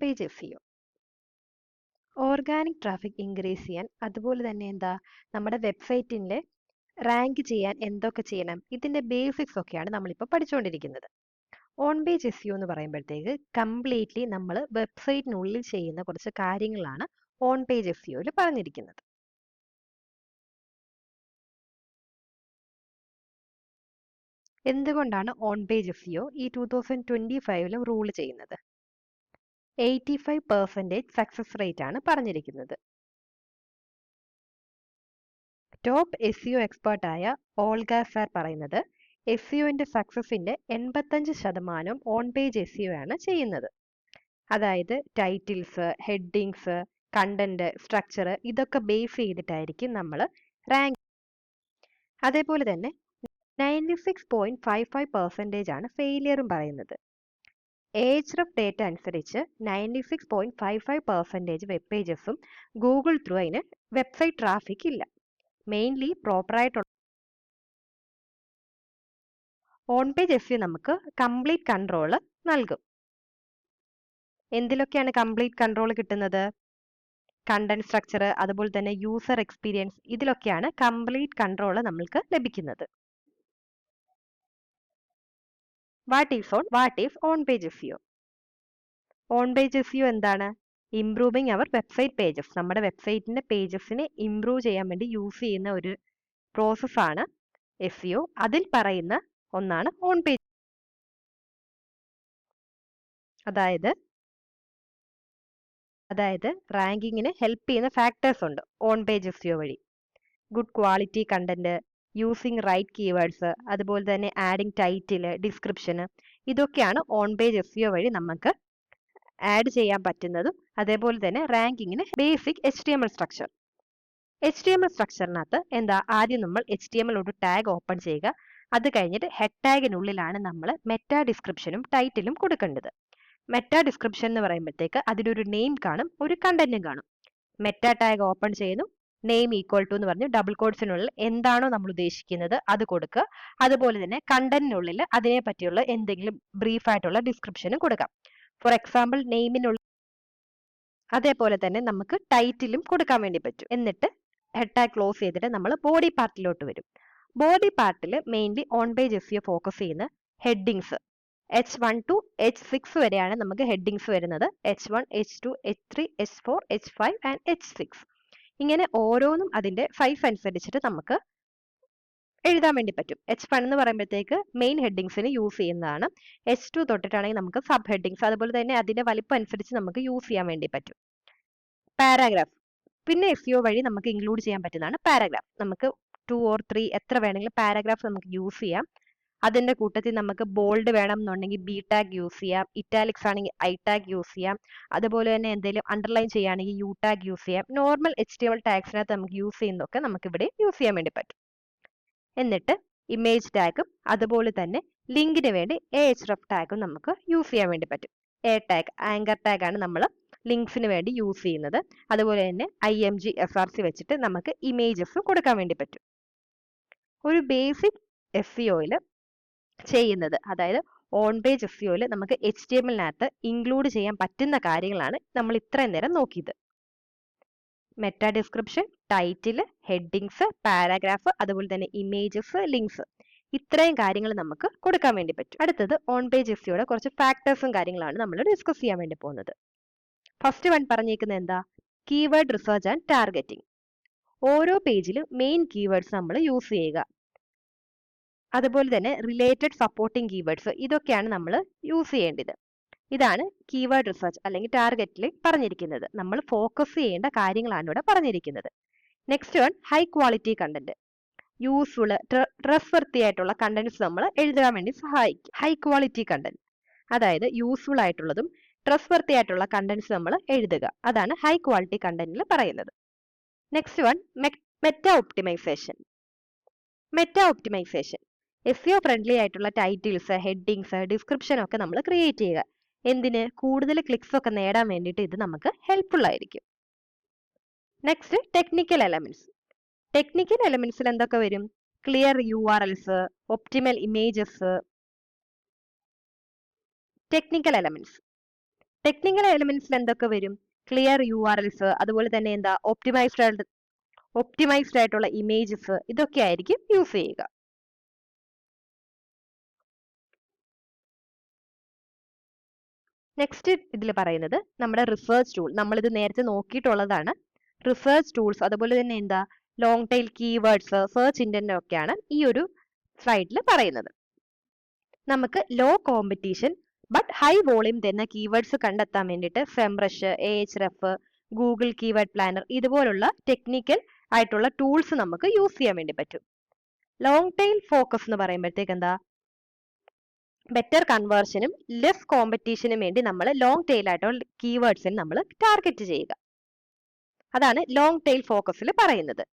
Page SEO. Organic traffic increase ചെയ്യാൻ, അതുപോലെ തന്നെ നമ്മുടെ വെബ്സൈറ്റിൻ്റെ റാങ്ക് ചെയ്യാൻ എന്തൊക്കെ ചെയ്യണം, ഇതിൻ്റെ ബേസിക്സ് ഒക്കെയാണ് നമ്മളിപ്പോൾ പഠിച്ചുകൊണ്ടിരിക്കുന്നത്. ഓൺ പേജ് SEO എന്ന് പറയുമ്പോഴത്തേക്ക് കംപ്ലീറ്റ്ലി നമ്മൾ വെബ്സൈറ്റിനുള്ളിൽ ചെയ്യുന്ന കുറച്ച് കാര്യങ്ങളാണ് ഓൺ പേജ് SEOയിൽ പറഞ്ഞിരിക്കുന്നത്. എന്തുകൊണ്ടാണ് ഓൺ പേജ് SEO ഈ 2025 റൂൾ ചെയ്യുന്നത്? 85% സക്സസ് റേറ്റ് ആണ് പറഞ്ഞിരിക്കുന്നത്. ടോപ്പ് SEO എക്സ്പേർട്ടായ ഓൾഗ സാർ പറയുന്നത് SEOന്റെ സക്സസിന്റെ 85% ഓൺ പേജ് SEO ആണ് ചെയ്യുന്നത്. അതായത് ടൈറ്റിൽസ്, ഹെഡിങ്സ്, കണ്ടന്റ്, സ്ട്രക്ചർ ഇതൊക്കെ ബേസ് ചെയ്തിട്ടായിരിക്കും നമ്മൾ റാങ്ക്. അതേപോലെ തന്നെ 96.55% ആണ് ഫെയിലിയറും പറയുന്നത്. Ahrefs ഡേറ്റ അനുസരിച്ച് 96.55% വെബ് പേജസും ഗൂഗിൾ ത്രൂ അതിന് വെബ്സൈറ്റ് ട്രാഫിക് ഇല്ല. മെയിൻലി പ്രോപ്പറായിട്ടുള്ള ഓൺ പേജ് SEO നമുക്ക് കംപ്ലീറ്റ് കൺട്രോൾ നൽകും. എന്തിലൊക്കെയാണ് കംപ്ലീറ്റ് കൺട്രോൾ കിട്ടുന്നത്? കണ്ടന്റ് സ്ട്രക്ചർ, അതുപോലെ തന്നെ യൂസർ എക്സ്പീരിയൻസ്, ഇതിലൊക്കെയാണ് കംപ്ലീറ്റ് കൺട്രോൾ നമ്മൾക്ക് ലഭിക്കുന്നത്. What is on page SEO? On page SEO എന്താണ്? Improving our website pages. നമ്മുടെ വെബ്സൈറ്റിന്റെ പേജസിനെ ഇംപ്രൂവ് ചെയ്യാൻ വേണ്ടി യൂസ് ചെയ്യുന്ന ഒരു പ്രോസസ്സാണ് SEO. അതിൽ പറയുന്ന ഒന്നാണ് ഓൺ പേജ്. അതായത് റാങ്കിങ്ങിന് ഹെൽപ്പ് ചെയ്യുന്ന ഫാക്ടേഴ്സ് ഉണ്ട് ഓൺ പേജ് SEO വഴി. Good quality content, using right keywords, അതുപോലെ തന്നെ ആഡിങ് ടൈറ്റിൽ, ഡിസ്ക്രിപ്ഷൻ, ഇതൊക്കെയാണ് ഓൺ പേജ് SEO വഴി നമുക്ക് ആഡ് ചെയ്യാൻ പറ്റുന്നതും. അതേപോലെ തന്നെ റാങ്കിങ്ങിന് ബേസിക് HTML സ്ട്രക്ചർ. HTML സ്ട്രക്ചറിനകത്ത് ആദ്യം നമ്മൾ HTML ഒരു ടാഗ് ഓപ്പൺ ചെയ്യുക. അത് കഴിഞ്ഞിട്ട് ഹെഡ് ടാഗിനുള്ളിലാണ് നമ്മൾ മെറ്റാ ഡിസ്ക്രിപ്ഷനും ടൈറ്റിലും കൊടുക്കേണ്ടത്. മെറ്റാ ഡിസ്ക്രിപ്ഷൻ എന്ന് പറയുമ്പോഴത്തേക്ക് അതിനൊരു നെയിം കാണും, ഒരു കണ്ടന്റും കാണും. മെറ്റാ ടാഗ് ഓപ്പൺ ചെയ്യുന്നു, നെയിം ഈക്വൽ ടു എന്ന് പറഞ്ഞ് ഡബിൾ കോട്ട്സിനുള്ളിൽ എന്താണോ നമ്മൾ ഉദ്ദേശിക്കുന്നത് അത് കൊടുക്കുക. അതുപോലെ തന്നെ കണ്ടന്റിനുള്ളിൽ അതിനെ പറ്റിയുള്ള എന്തെങ്കിലും ബ്രീഫായിട്ടുള്ള ഡിസ്ക്രിപ്ഷനും കൊടുക്കാം. ഫോർ എക്സാമ്പിൾ നെയിമിനുള്ള. അതേപോലെ തന്നെ നമുക്ക് ടൈറ്റിലും കൊടുക്കാൻ വേണ്ടി പറ്റും. എന്നിട്ട് ഹെഡ് ടാഗ് ക്ലോസ് ചെയ്തിട്ട് നമ്മൾ ബോഡി പാർട്ടിലോട്ട് വരും. ബോഡി പാർട്ടിൽ mainly on page SEO focus ചെയ്യുന്ന ഹെഡിങ്സ്. H1 to H6 വരെയാണ് നമുക്ക് ഹെഡിങ്സ് വരുന്നത്. H1, H2, H3, H4, H5 and H6. ഇങ്ങനെ ഓരോന്നും അതിന്റെ സൈസ് അനുസരിച്ചിട്ട് നമുക്ക് എഴുതാൻ വേണ്ടി പറ്റും. H1 എന്ന് പറയുമ്പോഴത്തേക്ക് മെയിൻ ഹെഡിങ്സിന് യൂസ് ചെയ്യുന്നതാണ്. H2 തൊട്ടിട്ടാണെങ്കിൽ നമുക്ക് സബ് ഹെഡിങ്സ്, അതുപോലെ തന്നെ അതിന്റെ വലിപ്പം അനുസരിച്ച് നമുക്ക് യൂസ് ചെയ്യാൻ വേണ്ടി പറ്റും. പാരാഗ്രാഫ് പിന്നെ SEO വഴി നമുക്ക് ഇൻക്ലൂഡ് ചെയ്യാൻ പറ്റുന്നതാണ് പാരാഗ്രാഫ്. നമുക്ക് 2 or 3 എത്ര വേണമെങ്കിലും പാരാഗ്രാഫ് നമുക്ക് യൂസ് ചെയ്യാം. അതിന്റെ കൂട്ടത്തിൽ നമുക്ക് ബോൾഡ് വേണം എന്നുണ്ടെങ്കിൽ B ടാഗ് യൂസ് ചെയ്യാം, ഇറ്റാലിക്സ് ആണെങ്കിൽ I ടാഗ് യൂസ് ചെയ്യാം, അതുപോലെ തന്നെ എന്തെങ്കിലും അണ്ടർലൈൻ ചെയ്യുകയാണെങ്കിൽ U ടാഗ് യൂസ് ചെയ്യാം. നോർമൽ HTML ടാഗ്സിനകത്ത് നമുക്ക് യൂസ് ചെയ്യുന്നതൊക്കെ നമുക്ക് ഇവിടെ യൂസ് ചെയ്യാൻ വേണ്ടി പറ്റും. എന്നിട്ട് ഇമേജ് ടാഗും അതുപോലെ തന്നെ ലിങ്കിന് വേണ്ടി Ahref ടാഗും നമുക്ക് യൂസ് ചെയ്യാൻ വേണ്ടി പറ്റും. A ടാഗ്, ആങ്കർ ടാഗ് ആണ് നമ്മൾ ലിങ്ക്സിന് വേണ്ടി യൂസ് ചെയ്യുന്നത്. അതുപോലെ തന്നെ IMG SRC വെച്ചിട്ട് നമുക്ക് ഇമേജസ് കൊടുക്കാൻ വേണ്ടി പറ്റും. ഒരു ബേസിക് SEOയിൽ ചെയ്യുന്നത്, അതായത് ഓൺ പേജ് SEOയിൽ നമുക്ക് HTMLനകത്ത് ഇൻക്ലൂഡ് ചെയ്യാൻ പറ്റുന്ന കാര്യങ്ങളാണ് നമ്മൾ ഇത്രയും നേരം നോക്കിയത്. Meta description, title, headings, paragraph, അതുപോലെ തന്നെ ഇമേജസ്, ലിങ്ക്സ്, ഇത്രയും കാര്യങ്ങൾ നമുക്ക് കൊടുക്കാൻ വേണ്ടി പറ്റും. അടുത്തത് ഓൺ പേജ് SEOയുടെ കുറച്ച് ഫാക്ടേഴ്സും കാര്യങ്ങളാണ് നമ്മൾ ഡിസ്കസ് ചെയ്യാൻ വേണ്ടി പോകുന്നത്. ഫസ്റ്റ് വൺ പറഞ്ഞേക്കുന്നത് കീവേഡ് റിസർച്ച് ആൻഡ് ടാർഗറ്റിംഗ്. ഓരോ പേജിലും മെയിൻ കീവേഡ്സ് നമ്മൾ യൂസ് ചെയ്യുക. അതുപോലെ തന്നെ റിലേറ്റഡ് സപ്പോർട്ടിംഗ് കീവേഡ്സ്, ഇതൊക്കെയാണ് നമ്മൾ യൂസ് ചെയ്യേണ്ടത്. ഇതാണ് കീവേഡ് റിസർച്ച് അല്ലെങ്കിൽ ടാർഗറ്റിൽ പറഞ്ഞിരിക്കുന്നത്. നമ്മൾ ഫോക്കസ് ചെയ്യേണ്ട കാര്യങ്ങളാണ് ഇവിടെ പറഞ്ഞിരിക്കുന്നത്. Next one high quality content. Useful, trustworthy ആയിട്ടുള്ള കണ്ടന്റ്സ് നമ്മൾ എഴുതാൻ വേണ്ടി സഹായിക്കും. ഹൈ ക്വാളിറ്റി കണ്ടന്റ്, അതായത് യൂസ്ഫുൾ ആയിട്ടുള്ളതും ട്രസ്റ്റ്വർത്തി ആയിട്ടുള്ള കണ്ടന്റ്സ് നമ്മൾ എഴുതുക. അതാണ് ഹൈ ക്വാളിറ്റി കണ്ടന്റിൽ പറയുന്നത്. Next one meta optimization. Meta optimization SEO friendly ആയിട്ടുള്ള ടൈറ്റിൽസ്, ഹെഡിങ്സ്, ഡിസ്ക്രിപ്ഷൻ ഒക്കെ നമ്മൾ ക്രിയേറ്റ് ചെയ്യുക. എന്തിന്? കൂടുതൽ ക്ലിക്സ് ഒക്കെ നേടാൻ വേണ്ടിയിട്ട് ഇത് നമുക്ക് ഹെൽപ്ഫുൾ ആയിരിക്കും. Next technical elements. ടെക്നിക്കൽ എലമെന്റ്സിൽ എന്തൊക്കെ വരും? Clear URLs, optimal images. Technical elements technical എലിമെന്റ്സിൽ എന്തൊക്കെ വരും? ക്ലിയർ URLs, അതുപോലെ തന്നെ എന്താ ഒപ്റ്റിമൈസ്ഡ് ആയിട്ടുള്ള ഇമേജസ്, ഇതൊക്കെ ആയിരിക്കും യൂസ് ചെയ്യുക. നെക്സ്റ്റ് ഇതിൽ പറയുന്നത് നമ്മുടെ റിസർച്ച് ടൂൾ. നമ്മളിത് നേരത്തെ നോക്കിയിട്ടുള്ളതാണ്. റിസർച്ച് ടൂൾസ്, അതുപോലെ തന്നെ എന്താ long tail keywords, search intent ഒക്കെയാണ് ഈ ഒരു സ്ലൈഡിൽ പറയുന്നത്. നമുക്ക് low competition but high volume തരുന്ന കീവേഡ്സ് കണ്ടെത്താൻ വേണ്ടിയിട്ട് ഫെംബ്രഷ്, Ahref, ഗൂഗിൾ കീവേഡ് പ്ലാനർ ഇതുപോലുള്ള ടെക്നിക്കൽ ആയിട്ടുള്ള ടൂൾസ് നമുക്ക് യൂസ് ചെയ്യാൻ വേണ്ടി പറ്റും. ലോങ് ടൈൽ ഫോക്കസ് എന്ന് പറയുമ്പോഴത്തേക്ക് എന്താ ബെറ്റർ കൺവേർഷനും ലെസ് കോമ്പറ്റീഷനും വേണ്ടി നമ്മൾ ലോങ് ടൈൽ ആയിട്ടുള്ള കീവേഡ്സിന് നമ്മൾ ടാർഗറ്റ് ചെയ്യുക. അതാണ് ലോങ് ടൈൽ ഫോക്കസിൽ പറയുന്നത്.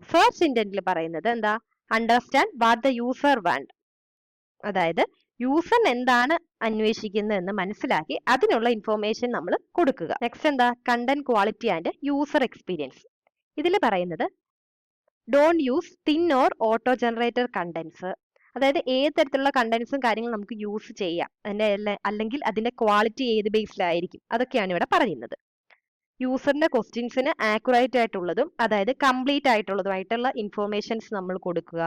സെർച്ച് ഇന്റന്റിൽ പറയുന്നത് എന്താ understand what the user want. അതായത് യൂസർ എന്താണ് അന്വേഷിക്കുന്നത് എന്ന് മനസ്സിലാക്കി അതിനുള്ള ഇൻഫോർമേഷൻ നമ്മൾ കൊടുക്കുക. നെക്സ്റ്റ് എന്താ content quality and user experience. ഇതിൽ പറയുന്നത് don't use thin or auto generator contents. അതായത് ഏത് തരത്തിലുള്ള കണ്ടന്റ്സും കാര്യങ്ങളും നമുക്ക് യൂസ് ചെയ്യാം, അല്ലെങ്കിൽ അതിന്റെ ക്വാളിറ്റി ഏത് ബേസിലായിരിക്കും, അതൊക്കെയാണ് ഇവിടെ പറയുന്നത്. യൂസറിന്റെ ക്വസ്റ്റ്യൻസിന് ആക്യുറേറ്റ് ആയിട്ടുള്ളതും അതായത് കംപ്ലീറ്റ് ആയിട്ടുള്ളതുമായിട്ടുള്ള ഇൻഫോർമേഷൻസ് നമ്മൾ കൊടുക്കുക.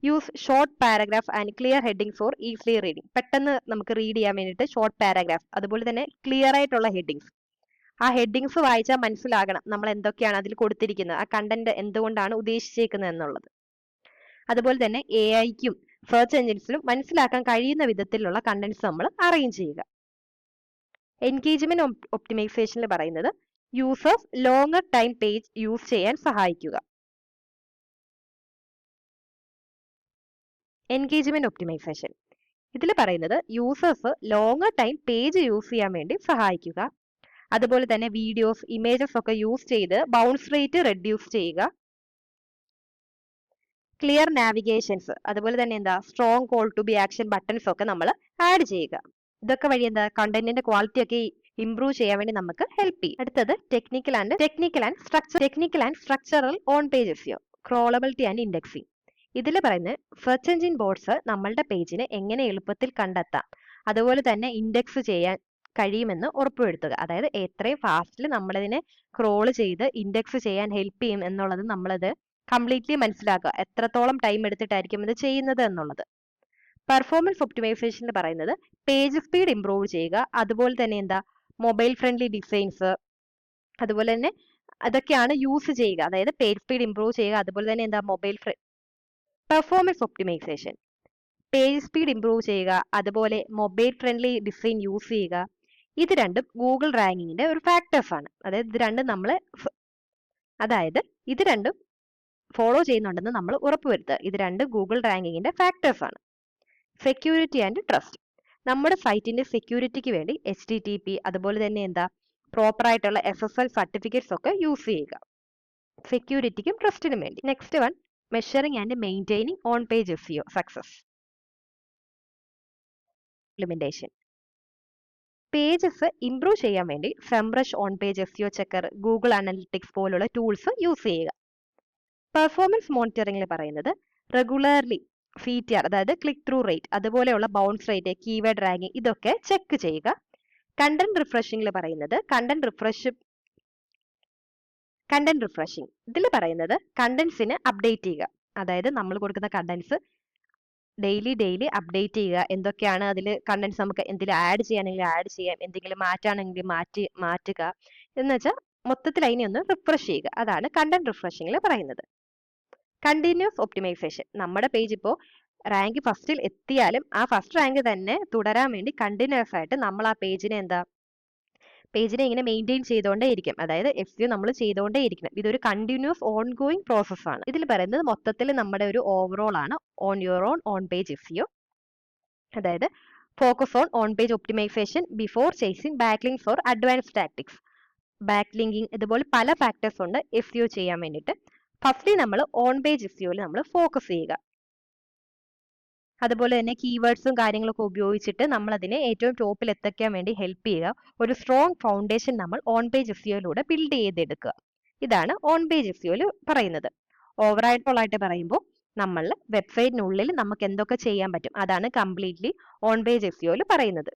Use short paragraph and clear headings for easily reading. പെട്ടെന്ന് നമുക്ക് റീഡ് ചെയ്യാൻ വേണ്ടിയിട്ട് ഷോർട്ട് പാരഗ്രാഫ്, അതുപോലെ തന്നെ ക്ലിയർ ആയിട്ടുള്ള ഹെഡിങ്സ്. ആ ഹെഡിങ്സ് വായിച്ചാൽ മനസ്സിലാകണം നമ്മൾ എന്തൊക്കെയാണ് അതിൽ കൊടുത്തിരിക്കുന്നത്, ആ കണ്ടന്റ് എന്തുകൊണ്ടാണ് ഉദ്ദേശിച്ചേക്കുന്നത് എന്നുള്ളത്. അതുപോലെ തന്നെ AI-ക്കും സെർച്ച് എഞ്ചിൻസിലും മനസ്സിലാക്കാൻ കഴിയുന്ന വിധത്തിലുള്ള കണ്ടന്റ്സ് നമ്മൾ അറേഞ്ച് ചെയ്യുക. എൻഗേജ്മെന്റ് ഒപ്റ്റിമൈസേഷനിൽ പറയുന്നത് users longer time page use ചെയ്യാൻ സഹായിക്കുക. എൻഗേജ്മെന്റ് ഒപ്റ്റിമൈസേഷൻ ഇതിൽ പറയുന്നത് users longer time page use ചെയ്യാൻ വേണ്ടി സഹായിക്കുക. അതുപോലെ തന്നെ വീഡിയോസ്, ഇമേജസ് ഒക്കെ യൂസ് ചെയ്ത് ബൗൺസ് റേറ്റ് റെഡ്യൂസ് ചെയ്യുക. ക്ലിയർ നാവിഗേഷൻസ്, അതുപോലെ തന്നെ എന്താ strong call to be action buttons ഒക്കെ നമ്മൾ ആഡ് ചെയ്യുക. ഇതൊക്കെ വഴി എന്താ കണ്ടന്റിന്റെ ക്വാളിറ്റി ഒക്കെ ഇംപ്രൂവ് ചെയ്യാൻ വേണ്ടി നമുക്ക് ഹെൽപ്പ് ചെയ്യും. അടുത്തത് technical and structural on page SEO, crawlability and indexing. ഇതിൽ പറയുന്നത് സെർച്ച് എഞ്ചിൻ ബോർഡ്സ് നമ്മളുടെ പേജിനെ എങ്ങനെ എളുപ്പത്തിൽ കണ്ടെത്താം, അതുപോലെ തന്നെ ഇൻഡെക്സ് ചെയ്യാൻ കഴിയുമെന്ന് ഉറപ്പുവരുത്തുക. അതായത് എത്രയും ഫാസ്റ്റിൽ നമ്മളതിനെ ക്രോൾ ചെയ്ത് ഇൻഡെക്സ് ചെയ്യാൻ ഹെൽപ്പ് ചെയ്യും എന്നുള്ളത് നമ്മളത് കംപ്ലീറ്റ്ലി മനസ്സിലാക്കുക, എത്രത്തോളം ടൈം എടുത്തിട്ടായിരിക്കും ഇത് ചെയ്യുന്നത് എന്നുള്ളത്. പെർഫോമൻസ് ഒപ്റ്റിമൈസേഷനിൽ പറയുന്നത് പേജ് സ്പീഡ് ഇംപ്രൂവ് ചെയ്യുക, അതുപോലെ തന്നെ എന്താ മൊബൈൽ ഫ്രണ്ട്ലി ഡിസൈൻസ്, അതുപോലെ തന്നെ അതൊക്കെയാണ് യൂസ് ചെയ്യുക. അതായത് പേജ് സ്പീഡ് ഇംപ്രൂവ് ചെയ്യുക, അതുപോലെ തന്നെ എന്താ performance optimization page speed improve ചെയ്യുക, അതുപോലെ മൊബൈൽ ഫ്രണ്ട്ലി ഡിസൈൻ യൂസ് ചെയ്യുക. ഇത് രണ്ടും ഗൂഗിൾ റാങ്കിങ്ങിന്റെ ഒരു ഫാക്ടേഴ്സ് ആണ്. അതായത് ഇത് രണ്ടും ഫോളോ ചെയ്യുന്നുണ്ടെന്ന് നമ്മൾ ഉറപ്പുവരുത്തുക. ഇത് രണ്ടും ഗൂഗിൾ റാങ്കിങ്ങിന്റെ ഫാക്ടേഴ്സ് ആണ്. സെക്യൂരിറ്റി ആൻഡ് ട്രസ്റ്റ്, നമ്മുടെ സൈറ്റിന്റെ സെക്യൂരിറ്റിക്ക് വേണ്ടി HTTP, അതുപോലെ തന്നെ എന്താ പ്രോപ്പർ ആയിട്ടുള്ള SSL സർട്ടിഫിക്കറ്റ്സ് ഒക്കെ യൂസ് ചെയ്യുക, സെക്യൂരിറ്റിക്കും ട്രസ്റ്റിനും വേണ്ടി. Next one measuring and maintaining on page SEO success. Implementation pages improve ചെയ്യാൻ വേണ്ടി ഫെംബ്രഷ്, on page SEO checker, Google Analytics പോലുള്ള ടൂൾസ് യൂസ് ചെയ്യുക. പെർഫോമൻസ് മോണിറ്ററിംഗിൽ പറയുന്നത് റെഗുലർലി CTR, അതായത് ക്ലിക്ക് ത്രൂ റേറ്റ്, അതുപോലെയുള്ള ബൗൺസ് റേറ്റ്, കീവേഡ് റാങ്കിങ് ഇതൊക്കെ ചെക്ക് ചെയ്യുക. കണ്ടന്റ് റിഫ്രഷിംഗിൽ പറയുന്നത് കണ്ടന്റ് റിഫ്രഷിംഗ് ഇതിൽ പറയുന്നത് കണ്ടന്റ്സിന് അപ്ഡേറ്റ് ചെയ്യുക. അതായത് നമ്മൾ കൊടുക്കുന്ന കണ്ടന്റ്സ് ഡെയിലി അപ്ഡേറ്റ് ചെയ്യുക. എന്തൊക്കെയാണ് അതിൽ കണ്ടന്റ്സ് നമുക്ക് എന്തെങ്കിലും ആഡ് ചെയ്യാനെങ്കിൽ ആഡ് ചെയ്യാം, എന്തെങ്കിലും മാറ്റാണെങ്കിൽ മാറ്റുക എന്ന് വെച്ചാൽ മൊത്തത്തിൽ അതിനെ ഒന്ന് റിഫ്രഷ് ചെയ്യുക. അതാണ് കണ്ടന്റ് റിഫ്രഷിംഗിൽ പറയുന്നത്. കണ്ടിന്യൂസ് ഒപ്റ്റിമൈസേഷൻ, നമ്മുടെ പേജ് ഇപ്പോൾ റാങ്ക് ഫസ്റ്റിൽ എത്തിയാലും ആ ഫസ്റ്റ് റാങ്ക് തന്നെ തുടരാൻ വേണ്ടി കണ്ടിന്യൂസ് ആയിട്ട് നമ്മൾ ആ പേജിനെ ഇങ്ങനെ മെയിൻറ്റെയിൻ ചെയ്തുകൊണ്ടേയിരിക്കും. അതായത് SEO നമ്മൾ ചെയ്തുകൊണ്ടേയിരിക്കണം. ഇതൊരു കണ്ടിന്യൂസ് ഓൺഗോയിങ് പ്രോസസ് ആണ്. ഇതിൽ പറയുന്നത് മൊത്തത്തിൽ നമ്മുടെ ഒരു ഓവറോൾ ആണ് on your on page SEO. അതായത് focus on page optimization before chasing backlinks for advanced tactics. Backlinking ഇതുപോലെ പല ഫാക്ടേഴ്സ് ഉണ്ട് SEO ചെയ്യാൻ വേണ്ടിയിട്ട്. ഫസ്റ്റ്ലി നമ്മൾ ഓൺ പേജ് SEOയിൽ നമ്മൾ ഫോക്കസ് ചെയ്യുക. അതുപോലെ തന്നെ കീവേഡ്സും കാര്യങ്ങളൊക്കെ ഉപയോഗിച്ചിട്ട് നമ്മൾ അതിനെ ഏറ്റവും ടോപ്പിൽ എത്തിക്കാൻ വേണ്ടി ഹെൽപ്പ് ചെയ്യുക. ഒരു സ്ട്രോങ് ഫൗണ്ടേഷൻ നമ്മൾ ഓൺ പേജ് SEOയിലൂടെ ബിൽഡ് ചെയ്തെടുക്കുക. ഇതാണ് ഓൺ പേജ് SEOയിൽ പറയുന്നത്. ഓവറായിട്ട് പറയുമ്പോൾ നമ്മൾ വെബ്സൈറ്റിനുള്ളിൽ നമുക്ക് എന്തൊക്കെ ചെയ്യാൻ പറ്റും അതാണ് കംപ്ലീറ്റ്ലി ഓൺ പേജ് SEOയിൽ പറയുന്നത്.